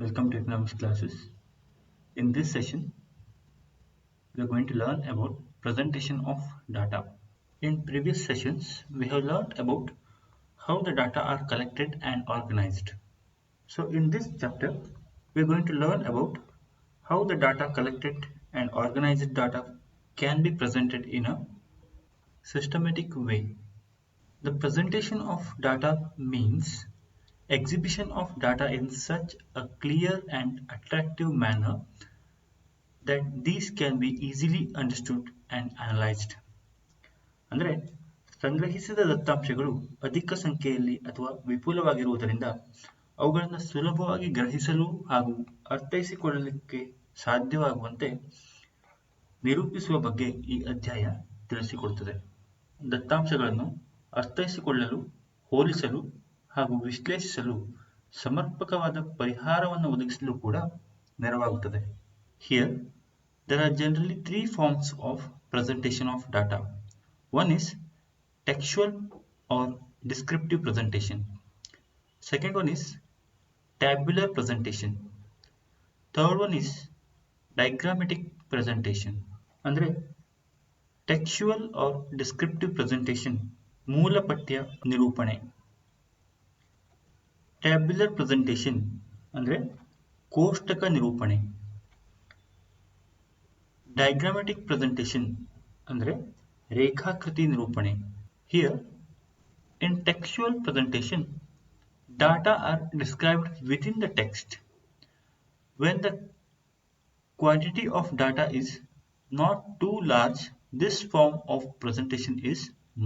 Welcome to economics classes. In this session, we are going to learn about presentation of data. In previous sessions, we have learned about how the data are collected and organized. So in this chapter, we are going to learn about how the data collected and organized data can be presented in a systematic way. The presentation of data means exhibition of data in such a clear and attractive manner that these can be easily understood and analyzed. ಅಂದರೆ ಸಂಗ್ರಹಿಸಿದ ದತ್ತಾಂಶಗಳು ಅಧಿಕ ಸಂಖ್ಯೆಯಲ್ಲಿ ಅಥವಾ ವಿಪುಲವಾಗಿರುವುದರಿಂದ ಅವುಗಳನ್ನು ಸುಲಭವಾಗಿ ಗ್ರಹಿಸಲು ಹಾಗೂ ಅರ್ಥೈಸಿಕೊಳ್ಳಲಿಕ್ಕೆ ಸಾಧ್ಯವಾಗುವಂತೆ ನಿರೂಪಿಸುವ ಬಗ್ಗೆ ಈ ಅಧ್ಯಾಯ ತಿಳಿಸಿಕೊಡುತ್ತದೆ. ದತ್ತಾಂಶಗಳನ್ನು ಅರ್ಥೈಸಿಕೊಳ್ಳಲು, ಹೋಲಿಸಲು ಹಾಗೂ ವಿಶ್ಲೇಷಿಸಲು ಸಮರ್ಪಕವಾದ ಪರಿಹಾರವನ್ನು ಒದಗಿಸಲು ಕೂಡ ನೆರವಾಗುತ್ತದೆ. Here, there are generally three forms of presentation of data. One is textual or descriptive presentation. Second one is tabular presentation. Third one is diagrammatic presentation. ಅಂದರೆ ಟೆಕ್ಸ್ಚುವಲ್ ಆರ್ ಡಿಸ್ಕ್ರಿಪ್ಟಿವ್ ಪ್ರೆಸೆಂಟೇಷನ್ ಮೂಲ ಪಠ್ಯ ನಿರೂಪಣೆ. ಟ್ಯಾಬ್ಯುಲರ್ ಪ್ರೆಸೆಂಟೇಷನ್ ಅಂದರೆ ಕೋಷ್ಟಕ ನಿರೂಪಣೆ. ಡಯಾಗ್ರಾಮ್ಯಾಟಿಕ್ presentation ಅಂದರೆ ರೇಖಾಕೃತಿ ನಿರೂಪಣೆ. Here in textual presentation data are described within the text. When the quantity of data is not too large, this form of presentation is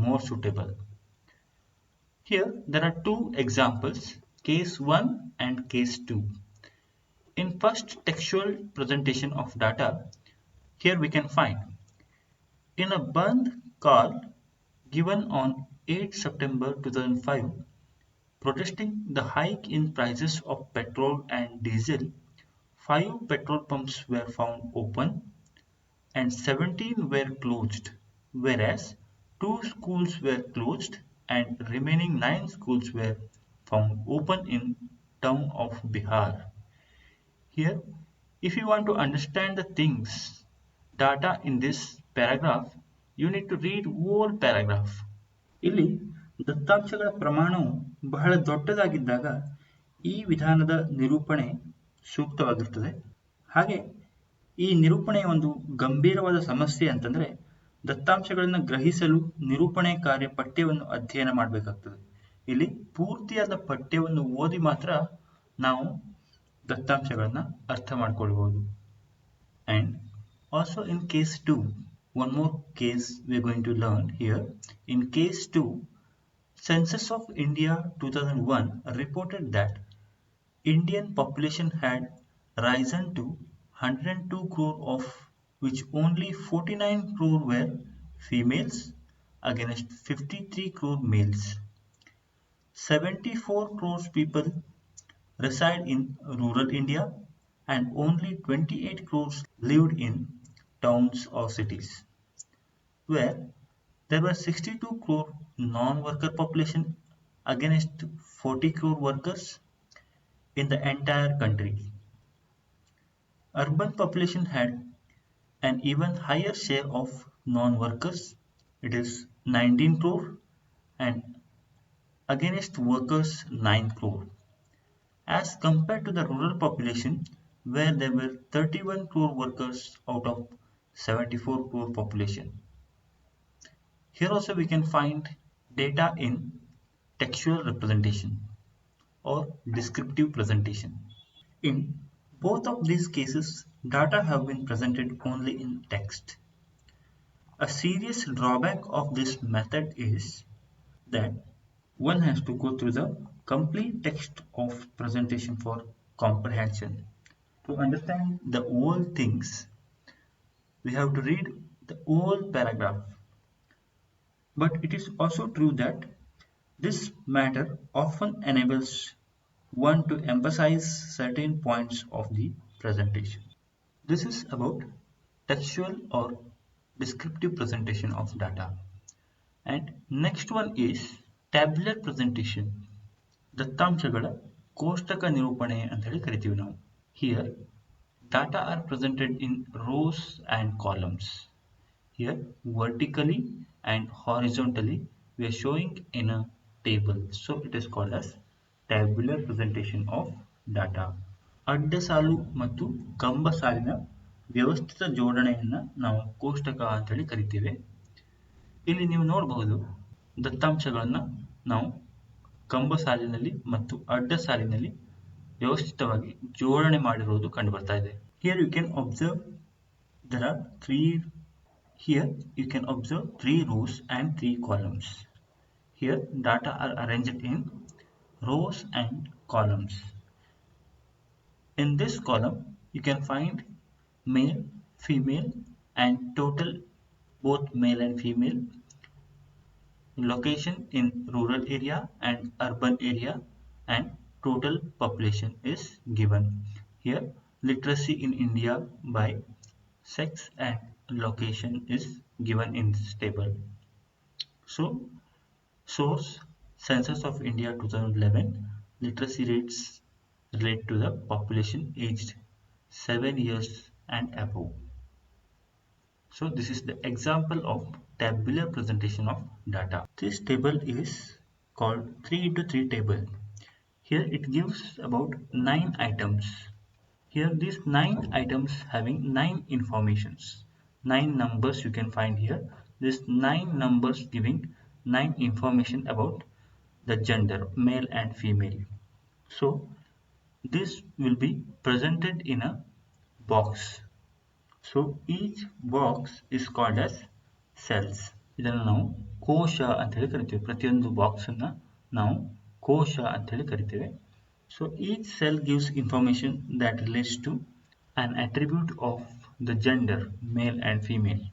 more suitable. Here there are two examples, case 1 and case 2. In first textual presentation of data, here we can find in a Bandh call given on 8 September 2005 protesting the hike in prices of petrol and diesel, 5 petrol pumps were found open and 17 were closed, whereas 2 schools were closed and remaining 9 schools were found open in town of Bihar. Here, if you want to understand the things, data in this paragraph, you need to read whole paragraph. ಇಲ್ಲಿ ದತ್ತಾಂಶಗಳ ಪ್ರಮಾಣವು ಬಹಳ ದೊಡ್ಡದಾಗಿದ್ದಾಗ ಈ ವಿಧಾನದ ನಿರೂಪಣೆ ಸೂಕ್ತವಾಗಿರುತ್ತದೆ. ಹಾಗೆ ಈ ನಿರೂಪಣೆಯ ಒಂದು ಗಂಭೀರವಾದ ಸಮಸ್ಯೆ ಅಂತಂದರೆ ದತ್ತಾಂಶಗಳನ್ನು ಗ್ರಹಿಸಲು ನಿರೂಪಣೆ ಕಾರ್ಯ ಪಠ್ಯವನ್ನು ಅಧ್ಯಯನ ಮಾಡಬೇಕಾಗ್ತದೆ. ಇಲ್ಲಿ ಪೂರ್ತಿಯಾದ ಪಠ್ಯವನ್ನು ಓದಿ ಮಾತ್ರ ನಾವು ದತ್ತಾಂಶಗಳನ್ನು ಅರ್ಥ ಮಾಡಿಕೊಳ್ಬಹುದು. And also in case 2, one more case we are going to learn here. In case 2, Census of India 2001 reported that Indian population had risen to 102 crore, of which only 49 crore were females against 53 crore males. 74 crores people reside in rural India and only 28 crores lived in towns or cities, where there were 62 crore non-worker population against 40 crore workers in the entire country. Urban population had an even higher share of non-workers, it is 19 crore, and against workers 9 crore, as compared to the rural population where there were 31 crore workers out of 74 crore population. Here also we can find data in textual representation or descriptive presentation. In both of these cases, data have been presented only in text. A serious drawback of this method is that one has to go through the complete text of presentation for comprehension. To understand the whole things, we have to read the whole paragraph. But it is also true that this matter often enables one to emphasize certain points of the presentation. This is about textual or descriptive presentation of data. And next one is tabular presentation. ದತ್ತಾಂಶಗಳ ಕೋಷ್ಟಕ ನಿರೂಪಣೆ ಅಂತ ಹೇಳಿ ಕರಿತೀವಿ ನಾವು. Here, data are presented in rows and columns. Here, vertically and horizontally, we are showing in a table. So it is called as tabular presentation of data. ಅಡ್ಡ ಸಾಲು ಮತ್ತು ಕಂಬ ಸಾಲಿನ ವ್ಯವಸ್ಥಿತ ಜೋಡಣೆಯನ್ನು ನಾವು ಕೋಷ್ಟಕ ಅಂತೇಳಿ ಕರಿತೇವೆ. ಇಲ್ಲಿ ನೀವು ನೋಡಬಹುದು ದತ್ತಾಂಶಗಳನ್ನು ನಾವು ಕಂಬ ಸಾಲಿನಲ್ಲಿ ಮತ್ತು ಅಡ್ಡ ಸಾಲಿನಲ್ಲಿ ವ್ಯವಸ್ಥಿತವಾಗಿ ಜೋಡಣೆ ಮಾಡಿರುವುದು ಕಂಡುಬರ್ತಾ ಇದೆ. Here you can observe there are three rows and 3 columns. Here data are arranged in rows and columns. In this column you can find male, female and total both male and female, location in rural area and urban area, and total population is given. Here literacy in India by sex and location is given in this table. So source Census of India 2011, literacy rates relate to the population aged 7 years and above. So this is the example of tabular presentation of data. This table is called 3x3 table. Here it gives about 9 items. Here these 9 items having 9 informations. 9 numbers you can find here. These 9 numbers giving 9 information about the gender, male and female. So this will be presented in a box. So each box is called as cells. ಇದನ್ನು ನಾವು ಕೋಶ ಅಂತ ಹೇಳಿ ಕರಿತೇವೆ. ಪ್ರತಿಯೊಂದು box ಅನ್ನು ನಾವು ಕೋಶ ಅಂತ ಹೇಳಿ ಕರಿತೇವೆ. So each cell gives information that relates to an attribute of the gender, male and female.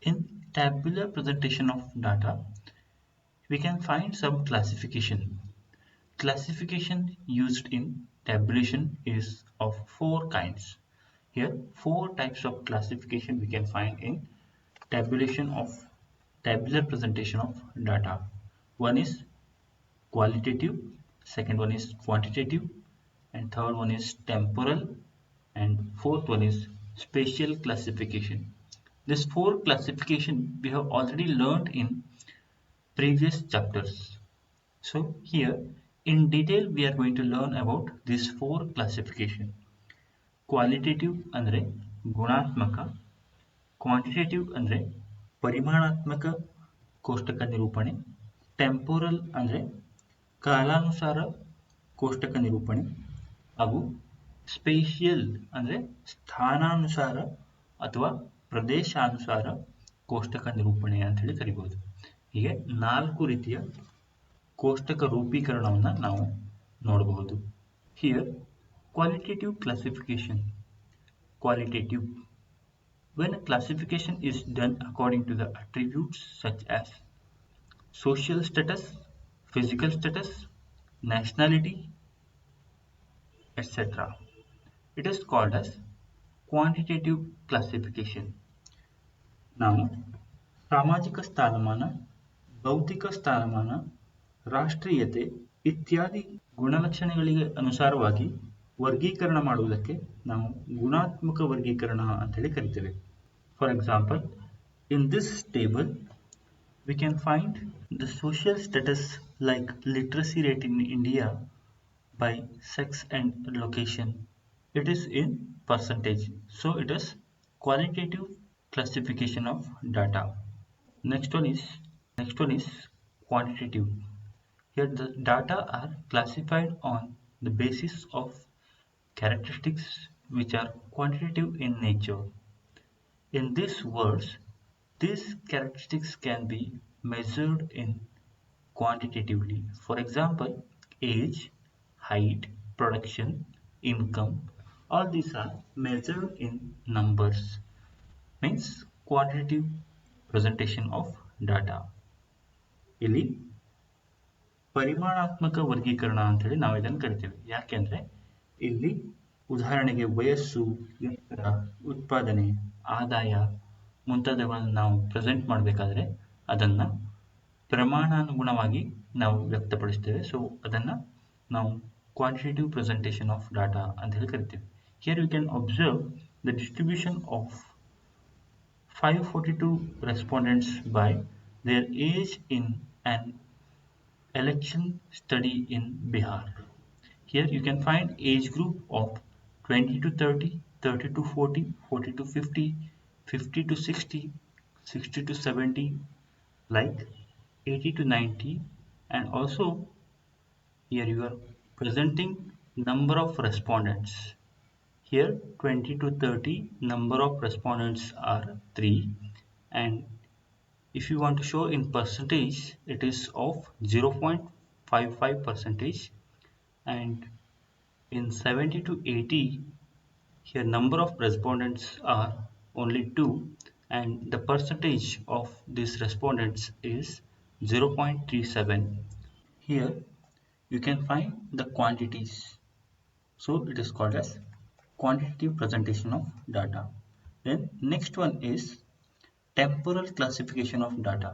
In tabular presentation of data, we can find some classification. Classification used in tabulation is of 4 kinds. Here 4 types of classification we can find in tabular presentation of data. One is qualitative, second one is quantitative, and third one is temporal, and fourth one is spatial classification. This 4 classification we have already learned in previous chapters. So here in detail we are going to learn about these 4 classification. Qualitative ಅಂದ್ರೆ ಗುಣಾತ್ಮಕ, quantitative ಅಂದರೆ ಪರಿಮಾಣಾತ್ಮಕ ಕೋಷ್ಟಕ ನಿರೂಪಣೆ, temporal ಅಂದರೆ ಕಾಲಾನುಸಾರ ಕೋಷ್ಟಕ ನಿರೂಪಣೆ, ಹಾಗೂ ಸ್ಪೇಷಿಯಲ್ ಅಂದರೆ ಸ್ಥಾನಾನುಸಾರ ಅಥವಾ ಪ್ರದೇಶಾನುಸಾರ ಕೋಷ್ಟಕ ನಿರೂಪಣೆ ಅಂತ ಹೇಳಿ ಕರಿಬಹುದು. ಹೀಗೆ 4 ರೀತಿಯ ಕೋಷ್ಟಕ ರೂಪೀಕರಣವನ್ನು ನಾವು ನೋಡಬಹುದು. Here qualitative classification. Qualitative, when a classification is done according to the attributes such as social status, physical status, nationality, etc. It is called as quantitative classification. ನಾವು ಸಾಮಾಜಿಕ ಸ್ಥಾನಮಾನ, ಭೌತಿಕ ಸ್ಥಾನಮಾನ, ರಾಷ್ಟ್ರೀಯತೆ ಇತ್ಯಾದಿ ಗುಣಲಕ್ಷಣಗಳಿಗೆ ಅನುಸಾರವಾಗಿ ವರ್ಗೀಕರಣ ಮಾಡುವುದಕ್ಕೆ ನಾವು ಗುಣಾತ್ಮಕ ವರ್ಗೀಕರಣ ಅಂತ ಹೇಳಿ ಕರಿತೇವೆ. For example, in this table we can find the social status like literacy rate in India by sex and location. It is in percentage, so it is qualitative classification of data. Next one is quantitative. Here the data are classified on the basis of characteristics which are quantitative in nature. In these words, these characteristics can be measured in quantitatively. For example, age, height, production, income, all these are measured in numbers. Means quantitative presentation of data. ಇಲ್ಲಿ ಪರಿಮಾಣಾತ್ಮಕ ವರ್ಗೀಕರಣ ಅಂತ ಹೇಳಿ ನಾವು ಇದನ್ನು ಕರಿತೇವೆ. ಯಾಕೆಂದ್ರೆ ಇಲ್ಲಿ ಉದಾಹರಣೆಗೆ ವಯಸ್ಸು, ಎತ್ತರ, ಉತ್ಪಾದನೆ, ಆದಾಯ ಮುಂತಾದವುಗಳನ್ನು ನಾವು ಪ್ರೆಸೆಂಟ್ ಮಾಡಬೇಕಾದ್ರೆ ಅದನ್ನು ಪ್ರಮಾಣಾನುಗುಣವಾಗಿ ನಾವು ವ್ಯಕ್ತಪಡಿಸ್ತೇವೆ. ಸೊ ಅದನ್ನು ನಾವು ಕ್ವಾಂಟಿಟೇಟಿವ್ ಪ್ರೆಸೆಂಟೇಷನ್ ಆಫ್ ಡಾಟಾ ಅಂತ ಹೇಳಿ ಕರಿತೀವಿ. Here you can observe the distribution of 542 respondents by their age in an election study in Bihar. Here you can find age group of 20 to 30, 30 to 40, 40 to 50, 50 to 60, 60 to 70, like 80 to 90, and also here you are presenting number of respondents. Here 20 to 30 number of respondents are 3, and if you want to show in percentage it is of 0.55 percentage, and in 70 to 80 here number of respondents are only 2, and the percentage of these respondents is 0.37. Here you can find the quantities. So it is called as quantitative presentation of data. Then next one is temporal classification of data.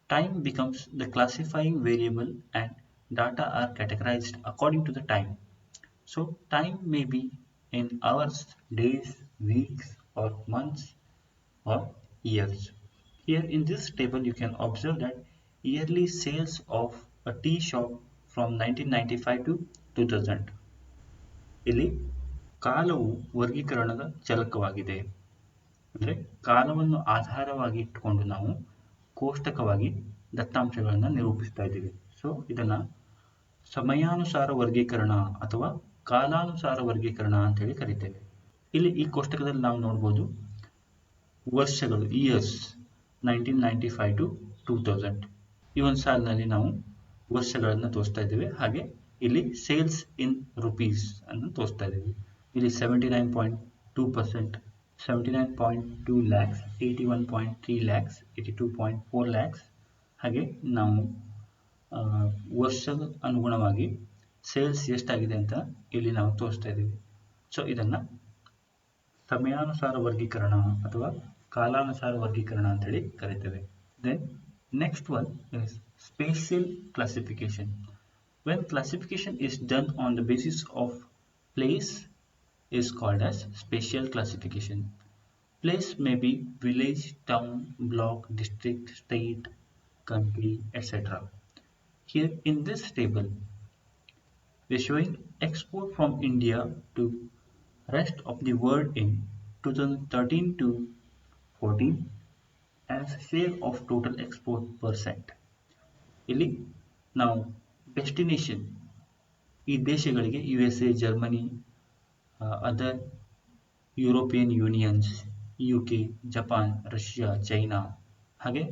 Time becomes the classifying variable and data are categorized according to the time. So time may be in hours, days, weeks, or months, or years. Here in this table you can observe that yearly sales of a tea shop from 1995 to 2000. ಇಲ್ಲಿ ಕಾಲವು ವರ್ಗೀಕರಣದ ಚಲಕವಾಗಿದೆ. ಅಂದರೆ ಕಾಲವನ್ನು ಆಧಾರವಾಗಿ ಇಟ್ಟುಕೊಂಡು ನಾವು ಕೋಷ್ಟಕವಾಗಿ ದತ್ತಾಂಶಗಳನ್ನು ನಿರೂಪಿಸ್ತಾ ಇದ್ದೀವಿ. ಸೊ ಇದನ್ನ ಸಮಯಾನುಸಾರ ವರ್ಗೀಕರಣ ಅಥವಾ ಕಾಲಾನುಸಾರ ವರ್ಗೀಕರಣ ಅಂತ ಹೇಳಿ ಕರಿತೇವೆ. ಇಲ್ಲಿ ಈ ಕೋಷ್ಟಕದಲ್ಲಿ ನಾವು ನೋಡ್ಬೋದು ವರ್ಷಗಳು, ಇಯರ್ಸ್ 1995 ಟು 2000. ಈ ಒಂದು ಸಾಲಿನಲ್ಲಿ ನಾವು ವರ್ಷಗಳನ್ನು ತೋರಿಸ್ತಾ ಇದ್ದೇವೆ. ಹಾಗೆ ಇಲ್ಲಿ ಸೇಲ್ಸ್ ಇನ್ ರುಪೀಸ್ ಅನ್ನು ತೋರಿಸ್ತಾ ಇದ್ದೀವಿ. ಇಲ್ಲಿ 79.2%, 79.2 ಲ್ಯಾಕ್ಸ್, 81.3 ಲ್ಯಾಕ್ಸ್, 82.4 ಲ್ಯಾಕ್ಸ್. ಹಾಗೆ ನಾವು ವರ್ಷದ ಅನುಗುಣವಾಗಿ ಸೇಲ್ಸ್ ಎಷ್ಟಾಗಿದೆ ಅಂತ ಇಲ್ಲಿ ನಾವು ತೋರಿಸ್ತಾ ಇದ್ದೀವಿ. ಸೊ ಇದನ್ನ ಸಮಯಾನುಸಾರ ವರ್ಗೀಕರಣ ಅಥವಾ ಕಾಲಾನುಸಾರ ವರ್ಗೀಕರಣ ಅಂತ ಹೇಳಿ ಕರಿತೇವೆ. Then next one is spatial classification. When classification is done on the basis of place is called as spatial classification. Place may be village, town, block, district, state, country, etc. Here in this table we are showing export from India to rest of the world in 2013 to 14 as share of total export percent. ಇಲ್ಲಿ ನಾವು destination ಈ ದೇಶಗಳಿಗೆ USA, Germany, other European unions, UK, Japan, Russia, China, ಹಾಗೆ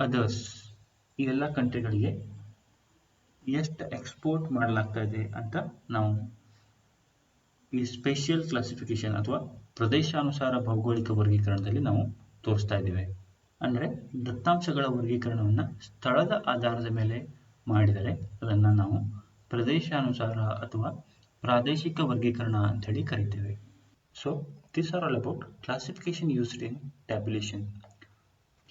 others ಈ ಎಲ್ಲ ಕಂಟ್ರಿಗಳಿಗೆ ಎಷ್ಟು export ಮಾಡಲಾಗ್ತಾ ಇದೆ ಅಂತ ನಾವು ಈ ಸ್ಪೇಷಿಯಲ್ ಕ್ಲಾಸಿಫಿಕೇಶನ್ ಅಥವಾ ಪ್ರದೇಶಾನುಸಾರ ಭೌಗೋಳಿಕ ವರ್ಗೀಕರಣದಲ್ಲಿ ನಾವು ತೋರಿಸ್ತಾ ಇದ್ದೇವೆ. ಅಂದರೆ ದತ್ತಾಂಶಗಳ ವರ್ಗೀಕರಣವನ್ನು ಸ್ಥಳದ ಆಧಾರದ ಮೇಲೆ ಮಾಡಿದರೆ ಅದನ್ನು ನಾವು ಪ್ರದೇಶಾನುಸಾರ ಅಥವಾ ಪ್ರಾದೇಶಿಕ ವರ್ಗೀಕರಣ ಅಂತ ಹೇಳಿ ಕರಿತೇವೆ. So these are all about classification used in tabulation.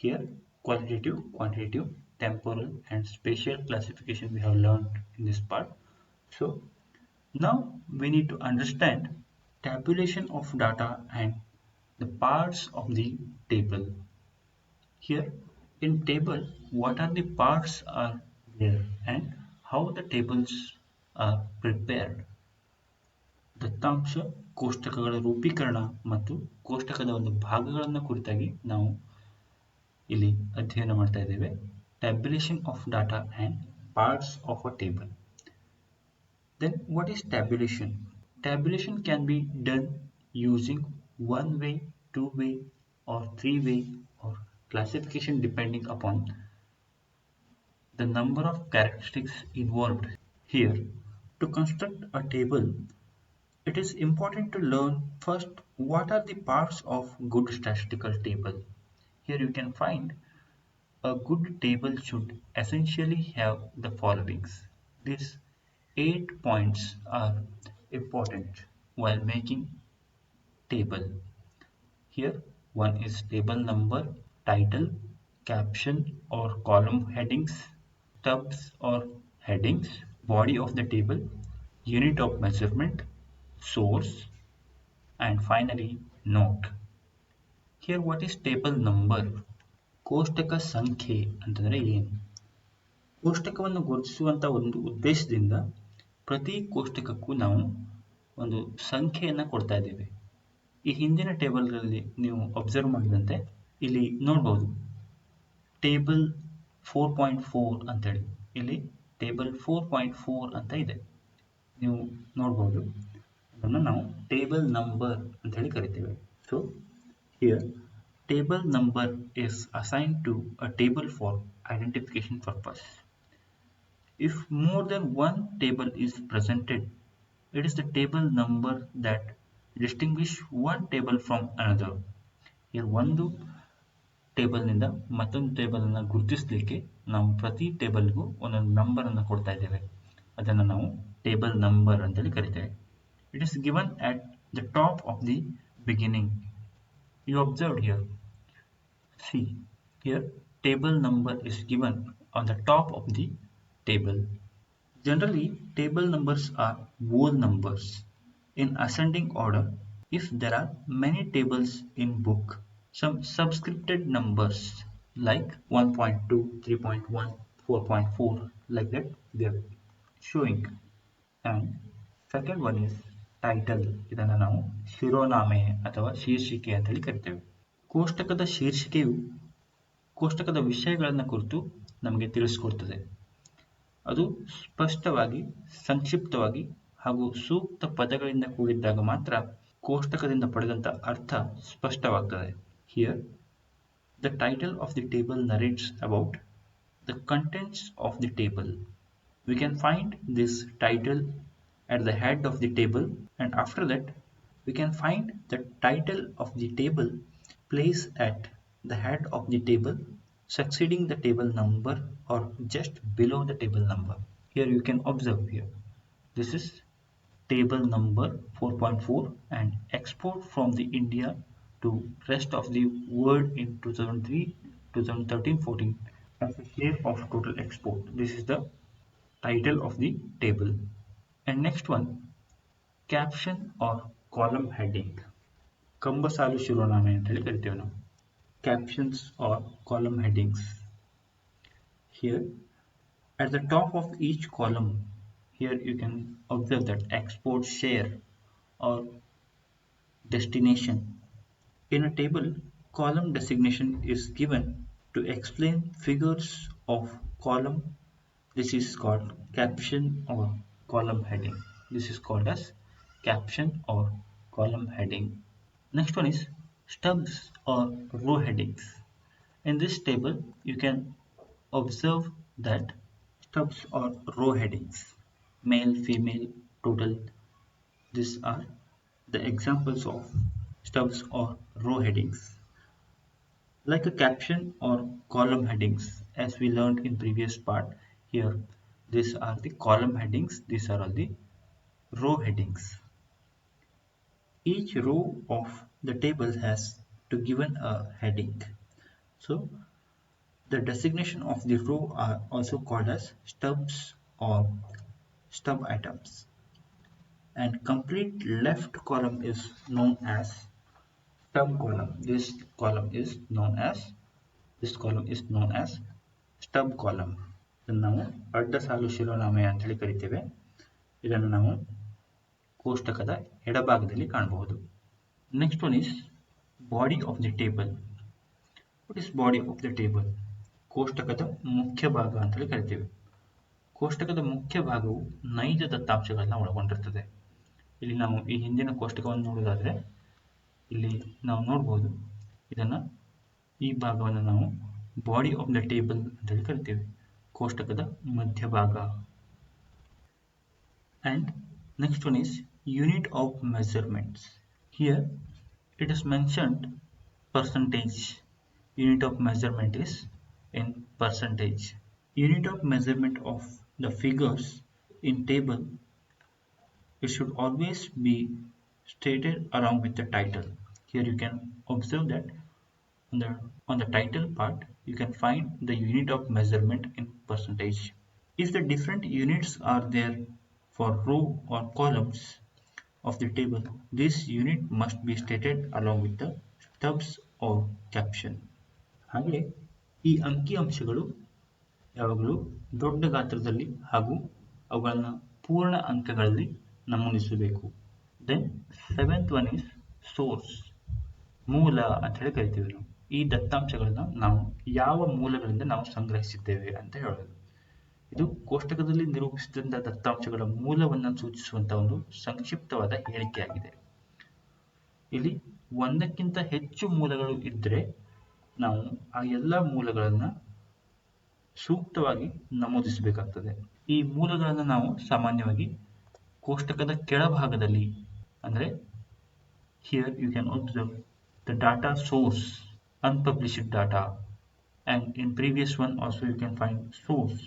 Here qualitative, quantitative, temporal and spatial classification we have learned in this part. So now we need to understand tabulation of data and the parts of the table. Here in table what are the parts are there and how the tables are prepared. ದತ್ತಾಂಶ ಕೋಷ್ಟಕಗಳ ರೂಪೀಕರಣ ಮತ್ತು ಕೋಷ್ಟಕದ ಒಂದು ಭಾಗಗಳನ್ನು ಕುರಿತಾಗಿ ನಾವು ಇಲ್ಲಿ ಅಧ್ಯಯನ ಮಾಡ್ತಾ ಇದ್ದೇವೆ. Tabulation of data and parts of a table. Then what is tabulation? Tabulation can be done using one way, two way or three way or classification depending upon the number of characteristics involved. Here to construct a table it is important to learn first what are the parts of good statistical table. Here you can find a good table should essentially have the followings. These 8 points are important while making table. Here one is table number, title, caption or column headings, stubs or headings, body of the table, unit of measurement, source, And finally, note. Here what is table number? ಕೋಷ್ಟಕ ಸಂಖ್ಯೆ ಅಂತಂದರೆ ಏನು? ಕೋಷ್ಟಕವನ್ನು ಗುರುತಿಸುವಂಥ ಒಂದು ಉದ್ದೇಶದಿಂದ ಪ್ರತಿ ಕೋಷ್ಟಕಕ್ಕೂ ನಾವು ಒಂದು ಸಂಖ್ಯೆಯನ್ನು ಕೊಡ್ತಾ ಇದ್ದೇವೆ. ಈ ಹಿಂದಿನ ಟೇಬಲ್ಗಳಲ್ಲಿ ನೀವು ಅಬ್ಸರ್ವ್ ಮಾಡಿದಂತೆ ಇಲ್ಲಿ ನೋಡ್ಬೋದು ಟೇಬಲ್ 4.4 ಅಂತೇಳಿ. ಇಲ್ಲಿ ಟೇಬಲ್ 4.4 ಅಂತ ಇದೆ, ನೀವು ನೋಡ್ಬೋದು. ಅದನ್ನು ನಾವು ಟೇಬಲ್ ನಂಬರ್ ಅಂತ ಹೇಳಿ ಕರಿತೇವೆ. So here table number is assigned to a table for identification purpose. If more than one table is presented, it is the table number that distinguish one table from another. Here ಒಂದು ಟೇಬಲ್ನಿಂದ ಮತ್ತೊಂದು ಟೇಬಲನ್ನು ಗುರುತಿಸಲಿಕ್ಕೆ ನಾವು ಪ್ರತಿ ಟೇಬಲ್ಗೂ ಒಂದೊಂದು ನಂಬರನ್ನು ಕೊಡ್ತಾ ಇದ್ದೇವೆ. ಅದನ್ನು ನಾವು ಟೇಬಲ್ ನಂಬರ್ ಅಂತೇಳಿ ಕರಿತೇವೆ. It is given at the top of the beginning. You observed here. See, here table number is given on the top of the table. Generally, table numbers are whole numbers in ascending order. If there are many tables in book, some subscripted numbers like 1.2, 3.1, 4.4 like that they are showing. And second one is title. ಇದನ್ನು ನಾವು ಶಿರೋನಾಮೆ ಅಥವಾ ಶೀರ್ಷಿಕೆ ಅಂತ ಹೇಳಿ ಕರಿತೇವೆ. ಕೋಷ್ಟಕದ ಶೀರ್ಷಿಕೆಯು ಕೋಷ್ಟಕದ ವಿಷಯಗಳನ್ನು ಕುರಿತು ನಮಗೆ ತಿಳಿಸಿಕೊಡ್ತದೆ. ಅದು ಸ್ಪಷ್ಟವಾಗಿ, ಸಂಕ್ಷಿಪ್ತವಾಗಿ ಹಾಗೂ ಸೂಕ್ತ ಪದಗಳಿಂದ ಕೂಡಿದ್ದಾಗ ಮಾತ್ರ ಕೋಷ್ಟಕದಿಂದ ಪಡೆದಂಥ ಅರ್ಥ ಸ್ಪಷ್ಟವಾಗ್ತದೆ. Here the title of the table narrates about the contents of the table. We can find this title at the head of the table, and after that we can find the title of the table placed at the head of the table, succeeding the table number or just below the table number. Here you can observe here. This is table number 4.4 and export from the India to rest of the world in 2003, 2013, 14 as a share of total export. This is the title of the table. And next one, caption or column heading. ಕಂಬಸಾಲು ಶಿರೋನಾಮೆ ಅಂತ ಹೇಳಿ ಕರಿತೇವೆ ನಾವು. Captions or column headings. Here at the top of each column, here you can observe that export, share or destination. In a table, column designation is given to explain figures of column. This is called caption or column heading. This is called as caption or column heading. Next one is stubs or row headings. In this table, you can observe that stubs or row headings, male, female, total. These are the examples of stubs or row headings. Like a caption or column headings, as we learned in previous part, here these are the column headings, these are all the row headings. Each row of the table has to given a heading. So the designation of the row are also called as stubs or stub items. And complete left column is known as stub column. This column is known as stub column. ಇದನ್ನು ನಾವು ಅಡ್ಡ ಸಾಲು ಶಿರೋನಾಮೆ ಅಂತ ಹೇಳಿ ಕರಿತೇವೆ. ಇದನ್ನು ನಾವು ಕೋಷ್ಟಕದ ಎಡಭಾಗದಲ್ಲಿ ಕಾಣಬಹುದು. Next one is body of the table. What is body of the table? ಕೋಷ್ಟಕದ ಮುಖ್ಯ ಭಾಗ ಅಂತ ಹೇಳಿ ಕರಿತೇವೆ. ಕೋಷ್ಟಕದ ಮುಖ್ಯ ಭಾಗವು ನೈಜ ದತ್ತಾಂಶಗಳನ್ನ ಒಳಗೊಂಡಿರ್ತದೆ. ಇಲ್ಲಿ ನಾವು ಈ ಹಿಂದಿನ ಕೋಷ್ಟಕವನ್ನು ನೋಡೋದಾದ್ರೆ ಇಲ್ಲಿ ನಾವು ನೋಡಬಹುದು, ಇದನ್ನ ಈ ಭಾಗವನ್ನು ನಾವು ಬಾಡಿ ಆಫ್ ದ ಟೇಬಲ್ ಅಂತ ಹೇಳಿ ಕರಿತೇವೆ, ಕೋಷ್ಟಕದ ಮಧ್ಯಭಾಗ. And next one is unit of measurements. Here it is mentioned percentage. Unit of measurement is in percentage. Unit of measurement of the figures in table, it should always be stated along with the title. Here you can observe that on the title part you can find the unit of measurement in percentage. If the different units are there for row or columns, of the table, this unit must be stated along with the stubs or caption. ಹಾಗೆ ಈ ಅಂಕಿಅಂಶಗಳು ಯಾವಾಗಲೂ ದೊಡ್ಡ ಗಾತ್ರದಲ್ಲಿ ಹಾಗೂ ಅವುಗಳನ್ನು ಪೂರ್ಣ ಅಂಕಗಳಲ್ಲಿ ನಮೂದಿಸಬೇಕು. Then seventh one is source, ಮೂಲ ಅಂತ ಹೇಳಿ ಕರಿತೀವಿ ನಾವು. ಈ ದತ್ತಾಂಶಗಳನ್ನ ನಾವು ಯಾವ ಮೂಲಗಳಿಂದ ನಾವು ಸಂಗ್ರಹಿಸಿದ್ದೇವೆ ಅಂತ ಹೇಳೋದು. ಇದು ಕೋಷ್ಟಕದಲ್ಲಿ ನಿರೂಪಿಸಿದಂಥ ದತ್ತಾಂಶಗಳ ಮೂಲವನ್ನು ಸೂಚಿಸುವಂತಹ ಒಂದು ಸಂಕ್ಷಿಪ್ತವಾದ ಹೇಳಿಕೆಯಾಗಿದೆ. ಇಲ್ಲಿ ಒಂದಕ್ಕಿಂತ ಹೆಚ್ಚು ಮೂಲಗಳು ಇದ್ದರೆ ನಾವು ಆ ಎಲ್ಲ ಮೂಲಗಳನ್ನು ಸೂಕ್ತವಾಗಿ ನಮೂದಿಸಬೇಕಾಗ್ತದೆ. ಈ ಮೂಲಗಳನ್ನು ನಾವು ಸಾಮಾನ್ಯವಾಗಿ ಕೋಷ್ಟಕದ ಕೆಳಭಾಗದಲ್ಲಿ, ಅಂದರೆ here you can observe the data source, unpublished data, and in previous one also you can find source,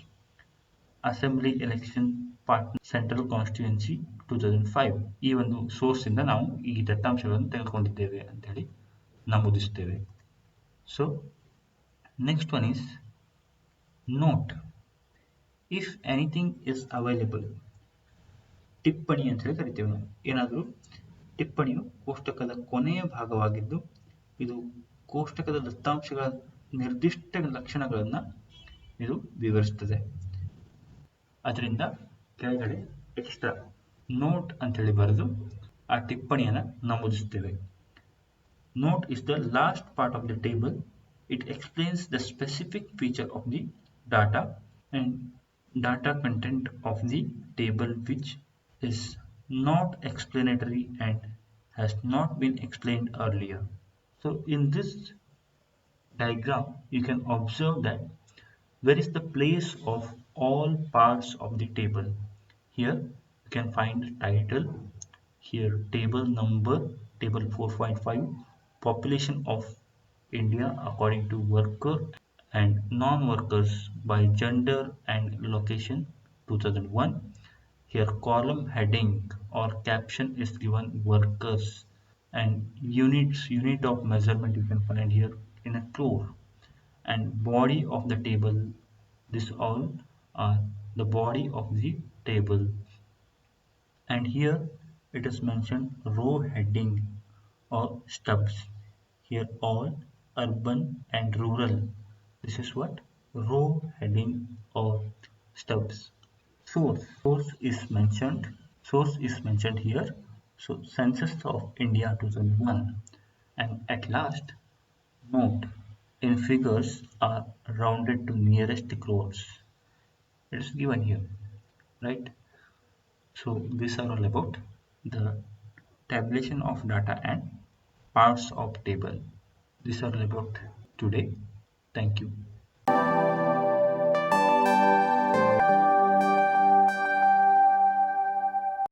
assembly election partner central constituency 2005. ಈ ಒಂದು ಸೋರ್ಸ್ ಇಂದ ನಾವು ಈ ದತ್ತಾಂಶಗಳನ್ನು ತೆಗೆದುಕೊಂಡಿದ್ದೇವೆ ಅಂತ ಹೇಳಿ ನಮೂದಿಸುತ್ತೇವೆ. So next one is note. If anything is available, ಟಿಪ್ಪಣಿ ಅಂತ ಹೇಳಿ ಕರಿತೇವೆ ನಾವು. ಏನಾದರೂ ಟಿಪ್ಪಣಿಯು ಕೋಷ್ಟಕದ ಕೊನೆಯ ಭಾಗವಾಗಿದ್ದು ಇದು ಕೋಷ್ಟಕದ ದತ್ತಾಂಶಗಳ ನಿರ್ದಿಷ್ಟ ಲಕ್ಷಣಗಳನ್ನು ಇದು ವಿವರಿಸುತ್ತದೆ. ಅದರಿಂದ ಕೆಳಗಡೆ ಎಕ್ಸ್ಟ್ರಾ ನೋಟ್ ಅಂತೇಳಿ ಬರೆದು ಆ ಟಿಪ್ಪಣಿಯನ್ನು ನಮೂದಿಸುತ್ತೇವೆ. Note is the last part of the table. It explains the specific feature of the data and data content of the table which is not explanatory and has not been explained earlier. So in this diagram you can observe that where is the place of all parts of the table. Here you can find title, here table number, table 4.5, population of India according to worker and non-workers by gender and location 2001. Here column heading or caption is given workers, and unit of measurement you can find here in a crore, and body of the table, this all are the body of the table. And here it is mentioned row heading or stubs. Here all urban and rural, this is what row heading or stubs. Source is mentioned here. So census of India 2001. And at last note in figures are rounded to nearest crores. It is given here, right? So these are all about the tabulation of data and parts of table. These are all about today. Thank you.